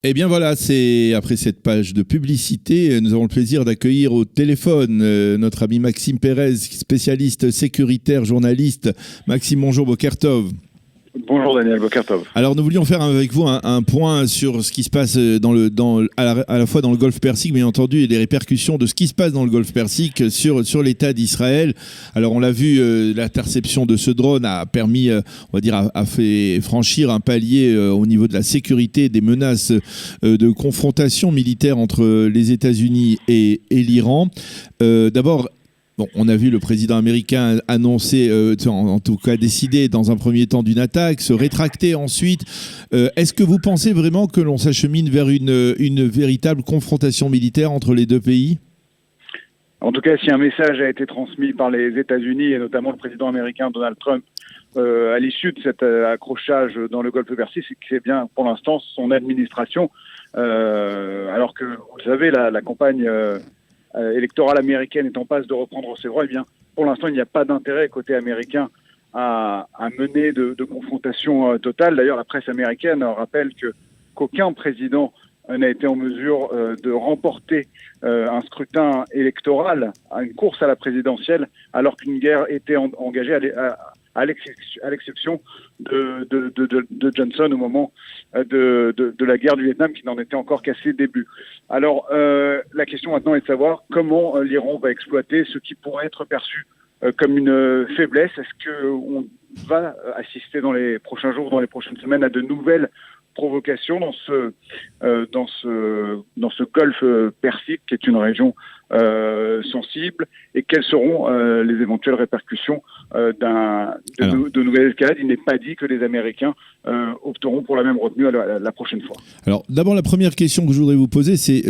Eh bien voilà, c'est après cette page de publicité, nous avons le plaisir d'accueillir au téléphone notre ami Maxime Pérez, spécialiste sécuritaire, journaliste. Maxime, bonjour, Bokertov. Bonjour Daniel Bokertov. Alors nous voulions faire avec vous un point sur ce qui se passe à la fois dans le Golfe Persique, bien entendu, et les répercussions de ce qui se passe dans le Golfe Persique sur l'État d'Israël. Alors on l'a vu, l'interception de ce drone a permis, on va dire, a fait franchir un palier au niveau de la sécurité et des menaces de confrontation militaire entre les États-Unis et l'Iran. D'abord, bon, on a vu le président américain annoncer, en tout cas décider dans un premier temps d'une attaque, se rétracter ensuite. Est-ce que vous pensez vraiment que l'on s'achemine vers une véritable confrontation militaire entre les deux pays ? En tout cas, si un message a été transmis par les États-Unis et notamment le président américain Donald Trump à l'issue de cet accrochage dans le Golfe Persique, c'est que c'est bien pour l'instant son administration, alors que, vous le savez, la campagne électorale américaine est en passe de reprendre ses droits, eh bien, pour l'instant, il n'y a pas d'intérêt côté américain à mener de confrontation totale. D'ailleurs, la presse américaine rappelle qu'aucun président n'a été en mesure de remporter un scrutin électoral, une course à la présidentielle, alors qu'une guerre était engagée à l'exception de Johnson au moment de la guerre du Vietnam, qui n'en était encore qu'à ses débuts. Alors, la question maintenant est de savoir comment l'Iran va exploiter ce qui pourrait être perçu comme une faiblesse. Est-ce qu'on va assister dans les prochains jours, dans les prochaines semaines, à de nouvelles provocations dans ce golfe Persique, qui est une région sensible, et quelles seront les éventuelles répercussions de nouvelles escalades? Il n'est pas dit que les Américains opteront pour la même retenue la prochaine fois. Alors d'abord, la première question que je voudrais vous poser, c'est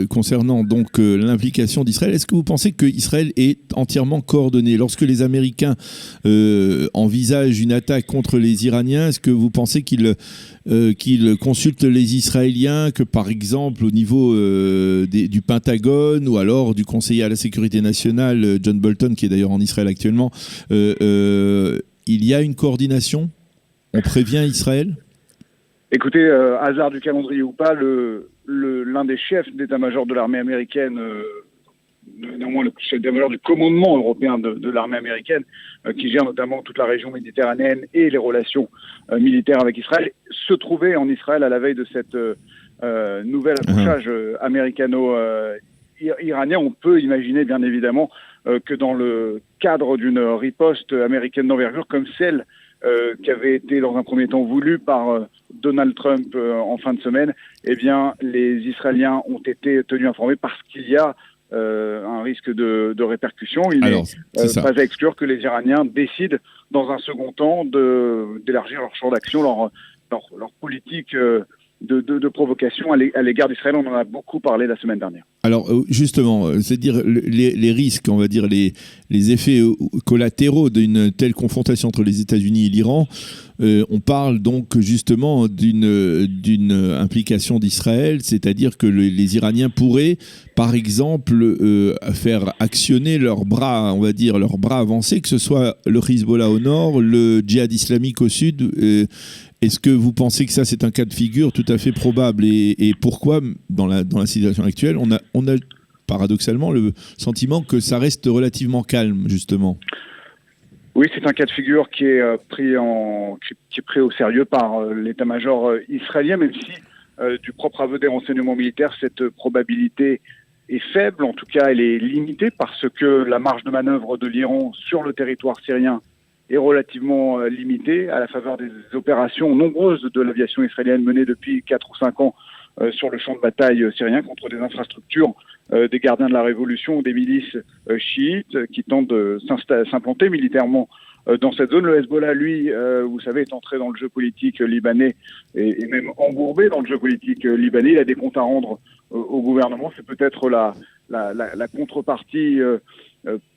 concernant donc l'implication d'Israël. Est-ce que vous pensez que Israël est entièrement coordonné? Lorsque les Américains envisagent une attaque contre les Iraniens, est-ce que vous pensez qu'ils consultent les Israéliens, que par exemple au niveau du Pentagone ou alors du conseiller à la sécurité nationale, John Bolton, qui est d'ailleurs en Israël actuellement, il y a une coordination? On prévient Israël? Écoutez, hasard du calendrier ou pas, l'un des chefs d'état-major de l'armée américaine, néanmoins le chef d'état-major du commandement européen de l'armée américaine, qui gère notamment toute la région méditerranéenne et les relations militaires avec Israël, se trouvait en Israël à la veille de cette nouvel accrochage américano-iranien. On peut imaginer bien évidemment que dans le cadre d'une riposte américaine d'envergure comme celle qui avait été dans un premier temps voulu par Donald Trump en fin de semaine, eh bien, les Israéliens ont été tenus informés parce qu'il y a un risque de répercussion. Il n'est pas à exclure que les Iraniens décident, dans un second temps, d'élargir leur champ d'action, leur politique de provocation à l'égard d'Israël. On en a beaucoup parlé la semaine dernière. Alors justement, c'est-à-dire les risques, on va dire les effets collatéraux d'une telle confrontation entre les États-Unis et l'Iran, on parle donc justement d'une implication d'Israël, c'est-à-dire que les Iraniens pourraient, par exemple, faire actionner leurs bras, on va dire leurs bras avancés, que ce soit le Hezbollah au nord, le djihad islamique au sud. Est-ce que vous pensez que ça, c'est un cas de figure tout à fait probable? Et pourquoi, dans la situation actuelle, on a paradoxalement le sentiment que ça reste relativement calme, justement? Oui, c'est un cas de figure qui est pris au sérieux par l'état-major israélien, même si, du propre aveu des renseignements militaires, cette probabilité est faible. En tout cas, elle est limitée parce que la marge de manœuvre de l'Iran sur le territoire syrien est relativement limitée à la faveur des opérations nombreuses de l'aviation israélienne menées depuis 4 ou 5 ans sur le champ de bataille syrien contre des infrastructures des gardiens de la révolution ou des milices chiites qui tentent de s'implanter militairement dans cette zone. Le Hezbollah, lui, vous savez, est entré dans le jeu politique libanais et même embourbé dans le jeu politique libanais. Il a des comptes à rendre au gouvernement. C'est peut-être la contrepartie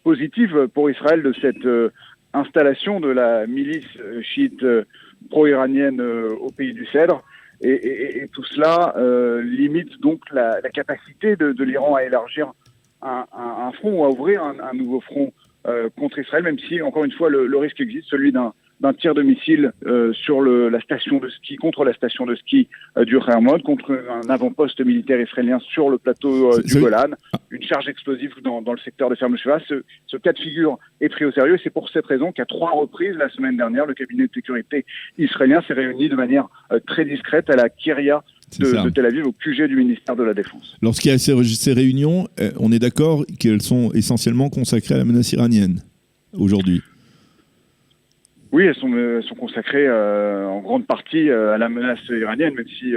positive pour Israël de cette installation de la milice chiite pro-iranienne au pays du Cèdre. Et tout cela limite donc la capacité de l'Iran à élargir un front ou à ouvrir un nouveau front contre Israël, même si, encore une fois, le risque existe, celui d'un d'un tir de missile sur la station de ski, contre la station de ski du Hermon, contre un avant-poste militaire israélien sur le plateau du Golan, une charge explosive dans le secteur de Ferme-Sheva. Ce cas de figure est pris au sérieux et c'est pour cette raison qu'à 3 reprises la semaine dernière, le cabinet de sécurité israélien s'est réuni de manière très discrète à la Kiria de Tel Aviv, au QG du ministère de la Défense. Lorsqu'il y a ces réunions, on est d'accord qu'elles sont essentiellement consacrées à la menace iranienne aujourd'hui? Oui, elles sont consacrées en grande partie à la menace iranienne, même si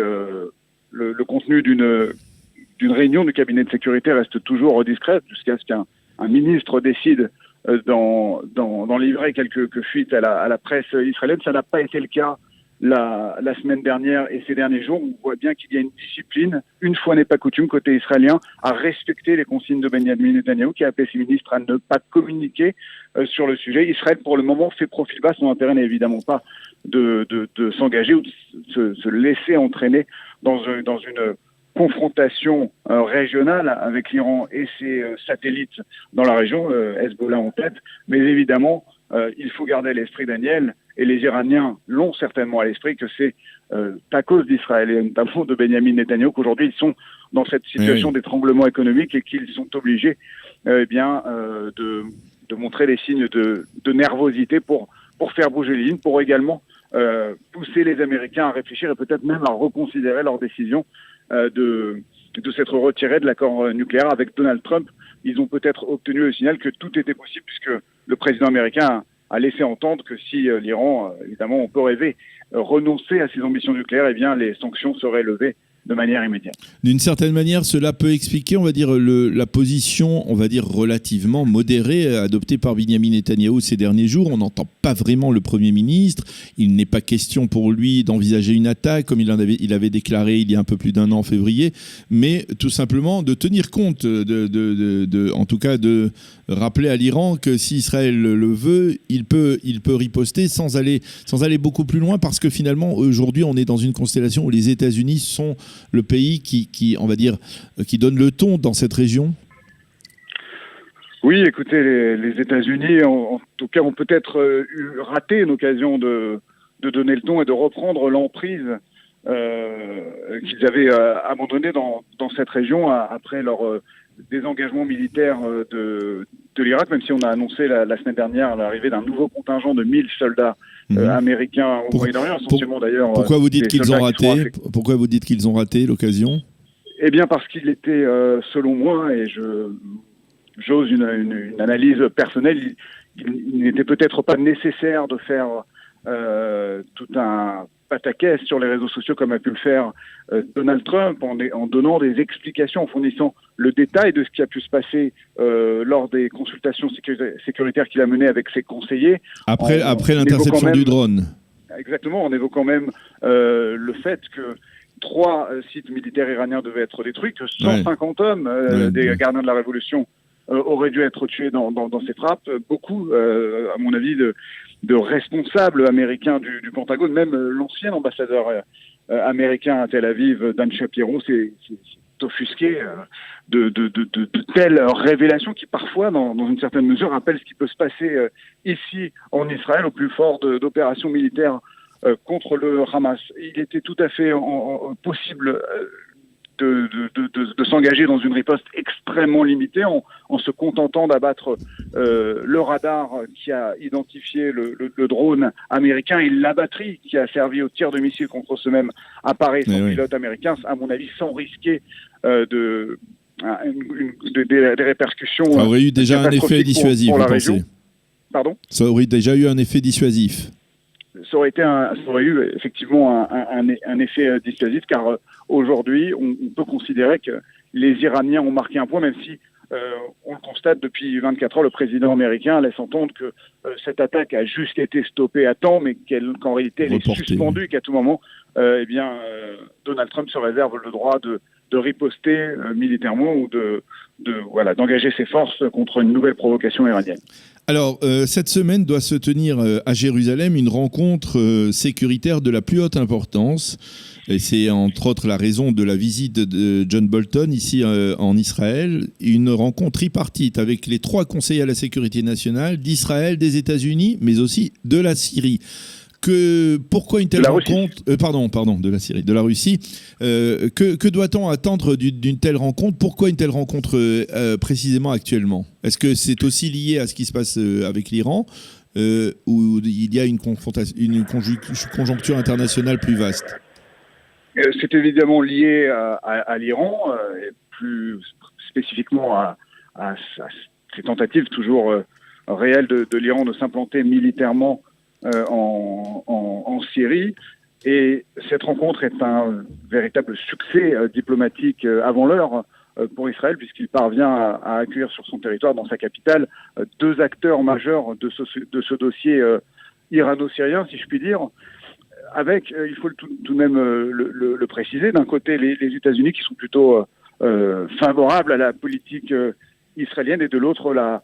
le contenu d'une réunion du cabinet de sécurité reste toujours discret, jusqu'à ce qu'un ministre décide d'en livrer quelques fuites à la presse israélienne. Ça n'a pas été le cas la semaine dernière et ces derniers jours. On voit bien qu'il y a une discipline, une fois n'est pas coutume, côté israélien, à respecter les consignes de Benjamin Netanyahou, qui a appelé ses ministres à ne pas communiquer sur le sujet. Israël, pour le moment, fait profil bas. Son intérêt n'est évidemment pas de s'engager ou de se laisser entraîner dans une confrontation régionale avec l'Iran et ses satellites dans la région, Hezbollah en tête. Mais évidemment, il faut garder à l'esprit, Daniel, et les Iraniens l'ont certainement à l'esprit, que c'est à cause d'Israël et notamment de Benjamin Netanyahou qu'aujourd'hui ils sont dans cette situation d'étranglement économique et qu'ils sont obligés de montrer des signes de nervosité pour faire bouger les lignes, pour également pousser les Américains à réfléchir et peut-être même à reconsidérer leur décision de s'être retirés de l'accord nucléaire avec Donald Trump. Ils ont peut-être obtenu le signal que tout était possible, puisque le président américain a laissé entendre que si l'Iran, évidemment, on peut rêver, renonçait à ses ambitions nucléaires, eh bien, les sanctions seraient levées de manière immédiate. D'une certaine manière, cela peut expliquer, on va dire, la position, on va dire, relativement modérée adoptée par Benjamin Netanyahou ces derniers jours. On n'entend pas vraiment le Premier ministre. Il n'est pas question pour lui d'envisager une attaque, comme il avait déclaré il y a un peu plus d'un an, en février, mais tout simplement de tenir compte, en tout cas de rappeler à l'Iran que si Israël le veut, il peut riposter sans aller beaucoup plus loin, parce que finalement, aujourd'hui, on est dans une constellation où les États-Unis sont le pays qui, on va dire, qui donne le ton dans cette région? Oui, écoutez, les États-Unis, en tout cas, ont peut-être raté une occasion de donner le ton et de reprendre l'emprise qu'ils avaient abandonnée dans cette région après leur désengagement militaire de l'Irak, même si on a annoncé la semaine dernière l'arrivée d'un nouveau contingent de 1000 soldats américains au Moyen-Orient, essentiellement d'ailleurs. Pourquoi vous dites qu'ils ont raté? Pourquoi vous dites qu'ils ont raté l'occasion? Eh bien parce qu'il était, selon moi, et j'ose une analyse personnelle, il n'était peut-être pas nécessaire de faire tout un pataquès sur les réseaux sociaux comme a pu le faire Donald Trump en donnant des explications, en fournissant le détail de ce qui a pu se passer lors des consultations sécuritaires qu'il a menées avec ses conseillers. Après l'interception du drone. Exactement, en évoquant même le fait que 3 sites militaires iraniens devaient être détruits, que 150 hommes des gardiens de la Révolution auraient dû être tués dans ces frappes. Beaucoup, à mon avis, de responsables américains du Pentagone, même l'ancien ambassadeur américain à Tel Aviv, Dan Shapiro, s'est offusqué de telles révélations qui parfois, dans une certaine mesure, rappellent ce qui peut se passer ici en Israël au plus fort d'opérations militaires contre le Hamas. Il était tout à fait possible de s'engager dans une riposte extrêmement limitée en se contentant d'abattre le radar qui a identifié le drone américain et la batterie qui a servi au tir de missile contre ce même appareil sans pilote américain, à mon avis sans risquer des répercussions. Ça aurait eu déjà un effet dissuasif, pour vous la pensez? région. Pardon ? Ça aurait déjà eu un effet dissuasif. Ça aurait eu effectivement un effet dissuasif, car aujourd'hui, on peut considérer que les Iraniens ont marqué un point, même si on le constate depuis 24 heures, le président américain laisse entendre que cette attaque a juste été stoppée à temps, mais qu'en réalité elle est suspendue et qu'à tout moment Donald Trump se réserve le droit de riposter militairement ou d'engager ses forces contre une nouvelle provocation iranienne. Alors, cette semaine doit se tenir à Jérusalem une rencontre sécuritaire de la plus haute importance. Et c'est entre autres la raison de la visite de John Bolton ici en Israël. Une rencontre tripartite avec les 3 conseillers à la sécurité nationale d'Israël, des États-Unis, mais aussi de la Syrie. Pourquoi une telle rencontre de la Syrie, de la Russie. Que doit-on attendre d'une telle rencontre? Pourquoi une telle rencontre précisément actuellement? Est-ce que c'est aussi lié à ce qui se passe avec l'Iran ou il y a une conjoncture internationale plus vaste? C'est évidemment lié à l'Iran et plus spécifiquement à ces tentatives toujours réelles de l'Iran de s'implanter militairement en Syrie. Et cette rencontre est un véritable succès diplomatique avant l'heure pour Israël, puisqu'il parvient à accueillir sur son territoire, dans sa capitale, 2 acteurs majeurs de ce dossier irano-syrien, si je puis dire, avec, il faut tout de même le préciser, d'un côté les États-Unis qui sont plutôt favorables à la politique israélienne, et de l'autre la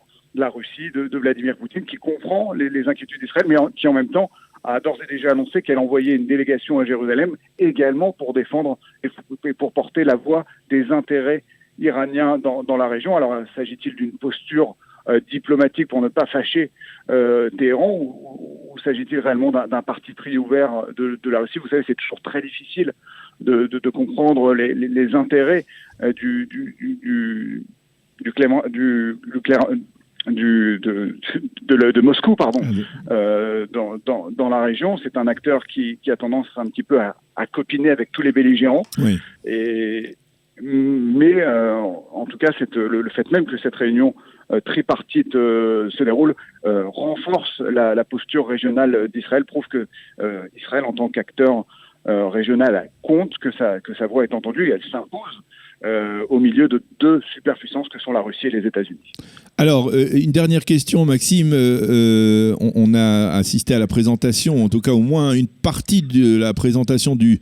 Russie de Vladimir Poutine, qui comprend les inquiétudes d'Israël, mais qui en même temps a d'ores et déjà annoncé qu'elle envoyait une délégation à Jérusalem également pour défendre et pour porter la voix des intérêts iraniens dans la région. Alors, s'agit-il d'une posture diplomatique pour ne pas fâcher Téhéran, ou s'agit-il réellement d'un parti pris ouvert de la Russie? Vous savez, c'est toujours très difficile de comprendre les intérêts de Moscou, dans la région. C'est un acteur qui a tendance un petit peu à copiner avec tous les belligérants. Oui. Mais en tout cas, le fait même que cette réunion tripartite se déroule renforce la posture régionale d'Israël, prouve que Israël, en tant qu'acteur régional, compte, que sa voix est entendue, et elle s'impose au milieu de 2 superpuissances que sont la Russie et les États-Unis. Alors, une dernière question, Maxime. On a assisté à la présentation, en tout cas au moins une partie de la présentation du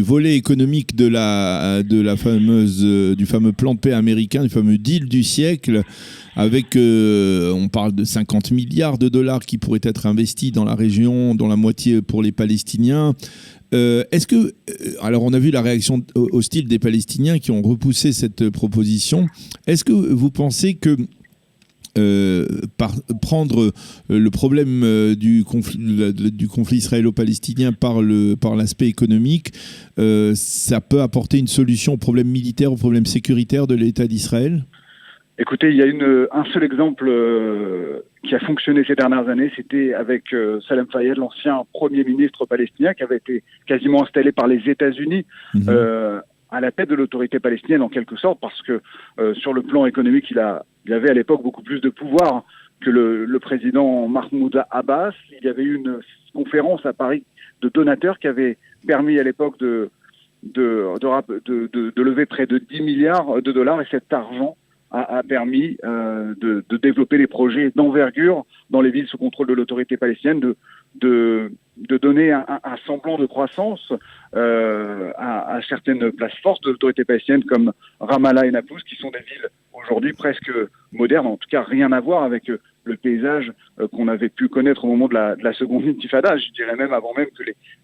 volet économique du fameux plan de paix américain, du fameux deal du siècle, avec, on parle de 50 milliards de dollars qui pourraient être investis dans la région, dont la moitié pour les Palestiniens. Alors on a vu la réaction hostile des Palestiniens qui ont repoussé cette proposition. Est-ce que vous pensez que prendre le problème du conflit israélo-palestinien par l'aspect économique, ça peut apporter une solution au problème militaire, au problème sécuritaire de l'État d'Israël? Écoutez, il y a un seul exemple qui a fonctionné ces dernières années, c'était avec Salam Fayyad, l'ancien Premier ministre palestinien, qui avait été quasiment installé par les États-Unis à la tête de l'autorité palestinienne, en quelque sorte, parce que sur le plan économique, il avait à l'époque beaucoup plus de pouvoir que le président Mahmoud Abbas. Il y avait eu une conférence à Paris de donateurs qui avait permis à l'époque de lever près de 10 milliards de dollars, et cet argent a permis de développer des projets d'envergure dans les villes sous contrôle de l'autorité palestinienne, de donner un semblant de croissance à certaines places fortes de l'autorité palestinienne comme Ramallah et Naplouse, qui sont des villes aujourd'hui presque modernes, en tout cas rien à voir avec le paysage qu'on avait pu connaître au moment de la seconde intifada. Je dirais même avant même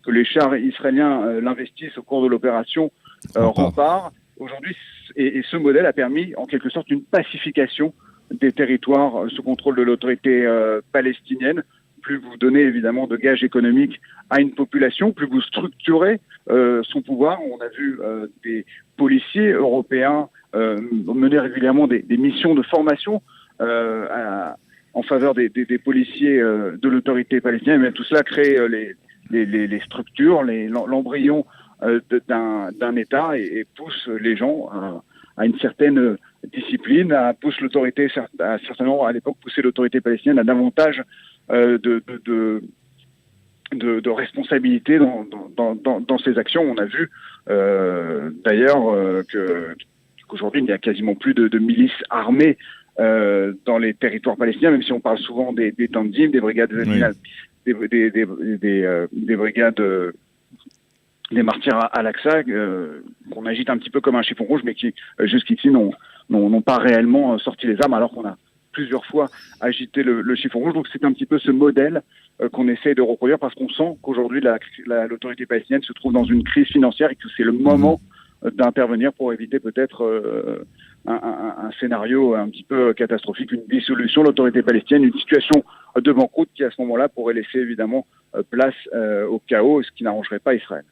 que les chars israéliens l'investissent au cours de l'opération Rempart. Aujourd'hui, et ce modèle a permis en quelque sorte une pacification des territoires sous contrôle de l'autorité palestinienne. Plus vous donnez évidemment de gages économiques à une population, plus vous structurez son pouvoir. On a vu des policiers européens mener régulièrement des missions de formation en faveur des policiers de l'autorité palestinienne. Mais tout cela crée les structures, l'embryon d'un État, et pousse les gens à une certaine discipline, pousse l'autorité, certainement à l'époque, pousser l'autorité palestinienne à davantage de responsabilité dans ses actions. On a vu d'ailleurs qu'aujourd'hui il n'y a quasiment plus de milices armées dans les territoires palestiniens, même si on parle souvent des tandim, des brigades des brigades des martyrs à Al-Aqsa, qu'on agite un petit peu comme un chiffon rouge, mais qui jusqu'ici n'ont pas réellement sorti les armes, alors qu'on a plusieurs fois agité le chiffon rouge. Donc c'est un petit peu ce modèle qu'on essaye de reproduire, parce qu'on sent qu'aujourd'hui l'autorité palestinienne se trouve dans une crise financière et que c'est le moment d'intervenir pour éviter peut-être un scénario un petit peu catastrophique, une dissolution de l'autorité palestinienne, une situation de banqueroute qui à ce moment-là pourrait laisser évidemment place au chaos, ce qui n'arrangerait pas Israël.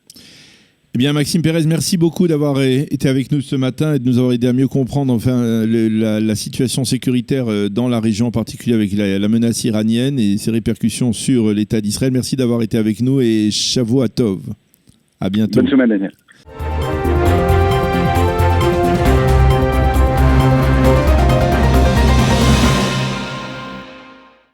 Eh bien, Maxime Pérez, merci beaucoup d'avoir été avec nous ce matin et de nous avoir aidé à mieux comprendre la situation sécuritaire dans la région, en particulier avec la menace iranienne et ses répercussions sur l'État d'Israël. Merci d'avoir été avec nous et Shavua Tov. À bientôt. Bonne semaine, Daniel.